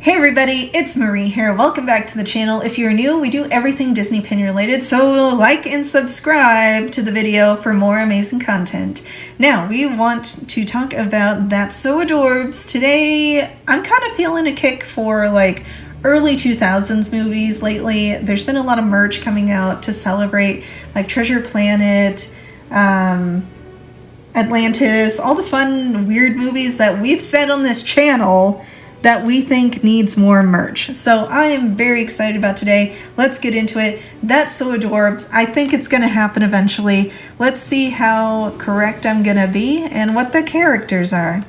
Hey everybody, it's Marie here. Welcome back to the channel. If you're new, we do everything Disney Pin related, so like and subscribe to the video for more amazing content. Now, we want to talk about That's So Adorbs. Today, I'm kind of feeling a kick for like early 2000s movies lately. There's been a lot of merch coming out to celebrate like Treasure Planet, Atlantis, all the fun, weird movies that we've said on this channel that we think needs more merch. So I am very excited about today. Let's get into it. That's So Adorbs. I think it's gonna happen eventually. Let's see how correct I'm gonna be and what the characters are.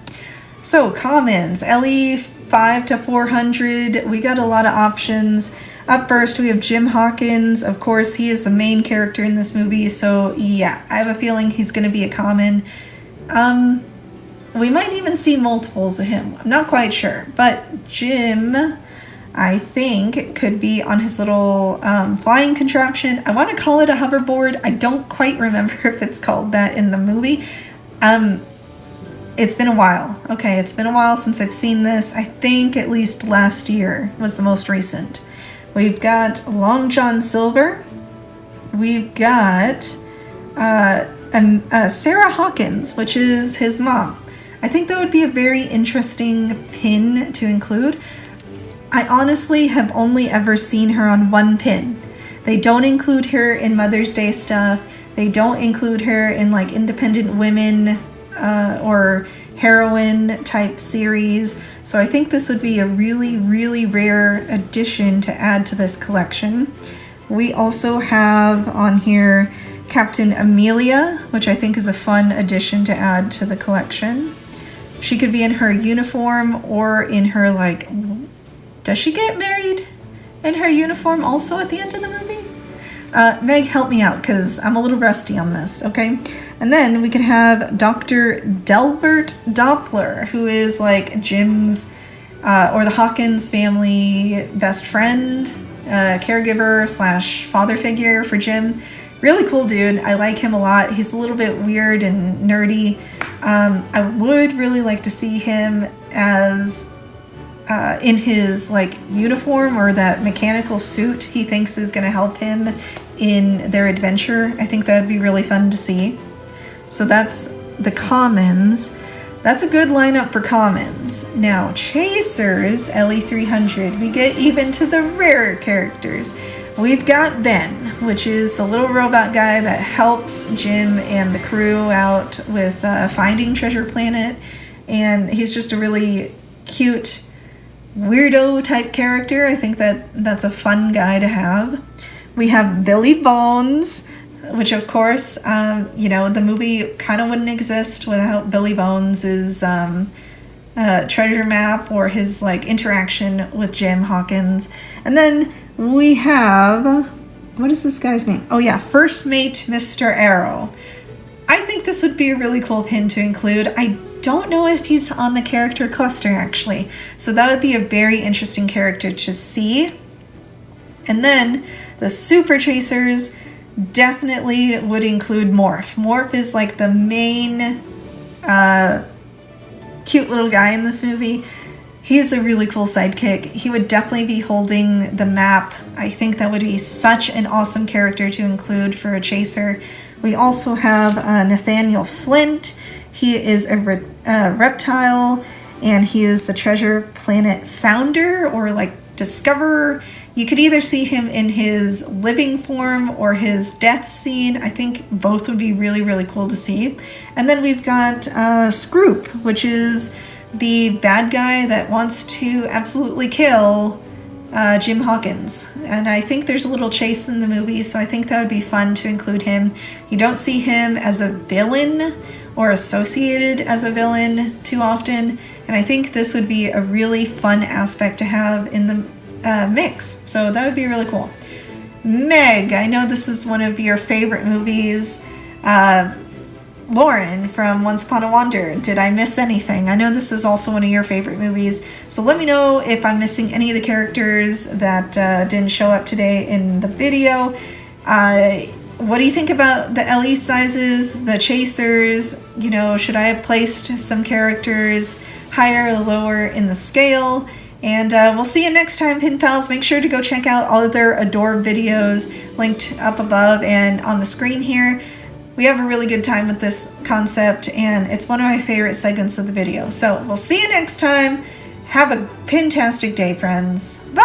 So commons, LE 5 to 400. We got a lot of options. Up first, we have Jim Hawkins. Of course, he is the main character in this movie. So yeah, I have a feeling he's gonna be a common. We might even see multiples of him. I'm not quite sure. But Jim, I think, could be on his little flying contraption. I want to call it a hoverboard. I don't quite remember if it's called that in the movie. It's been a while. Okay, it's been a while since I've seen this. I think at least last year was the most recent. We've got Long John Silver. We've got Sarah Hawkins, which is his mom. I think that would be a very interesting pin to include. I honestly have only ever seen her on one pin. They don't include her in Mother's Day stuff. They don't include her in like independent women or heroine type series. So I think this would be a really, really rare addition to add to this collection. We also have on here Captain Amelia, which I think is a fun addition to add to the collection. She could be in her uniform or in her, like, does she get married in her uniform also at the end of the movie? Meg, help me out because I'm a little rusty on this, okay? And then we can have Dr. Delbert Doppler, who is like Jim's or the Hawkins family best friend, caregiver / father figure for Jim. Really cool dude. I like him a lot. He's a little bit weird and nerdy. I would really like to see him as in his like uniform or that mechanical suit he thinks is going to help him in their adventure. I think that would be really fun to see. So that's the commons. That's a good lineup for commons. Now, chasers, LE 300. We get even to the rarer characters. We've got Ben, which is the little robot guy that helps Jim and the crew out with finding Treasure Planet. And he's just a really cute, weirdo type character. I think that's a fun guy to have. We have Billy Bones, which of course, the movie kind of wouldn't exist without Billy Bones' treasure map or his like interaction with Jim Hawkins. And then we have, what is this guy's name? Oh yeah, First Mate Mr. Arrow. I think this would be a really cool pin to include. I don't know if he's on the character cluster actually, so that would be a very interesting character to see. And then the Super Chasers definitely would include Morph. Morph is like the main cute little guy in this movie. He's a really cool sidekick. He would definitely be holding the map. I think that would be such an awesome character to include for a chaser. We also have Nathaniel Flint. He is a reptile, and he is the Treasure Planet founder or like discoverer. You could either see him in his living form or his death scene. I think both would be really, really cool to see. And then we've got Scroop, which is the bad guy that wants to absolutely kill Jim Hawkins. And I think there's a little chase in the movie, so I think that would be fun to include him. You don't see him as a villain or associated as a villain too often, and I think this would be a really fun aspect to have in the mix. So that would be really cool. Meg, I know this is one of your favorite movies. Lauren from Once Upon a Wander. Did I miss anything? I know this is also one of your favorite movies, so let me know if I'm missing any of the characters that didn't show up today in the video. What do you think about the LE sizes, the chasers? Should I have placed some characters higher or lower in the scale? And we'll see you next time, Pin Pals. Make sure to go check out all of their Adore videos linked up above and on the screen here. We have a really good time with this concept, and it's one of my favorite segments of the video. So we'll see you next time. Have a pintastic day, friends. Bye!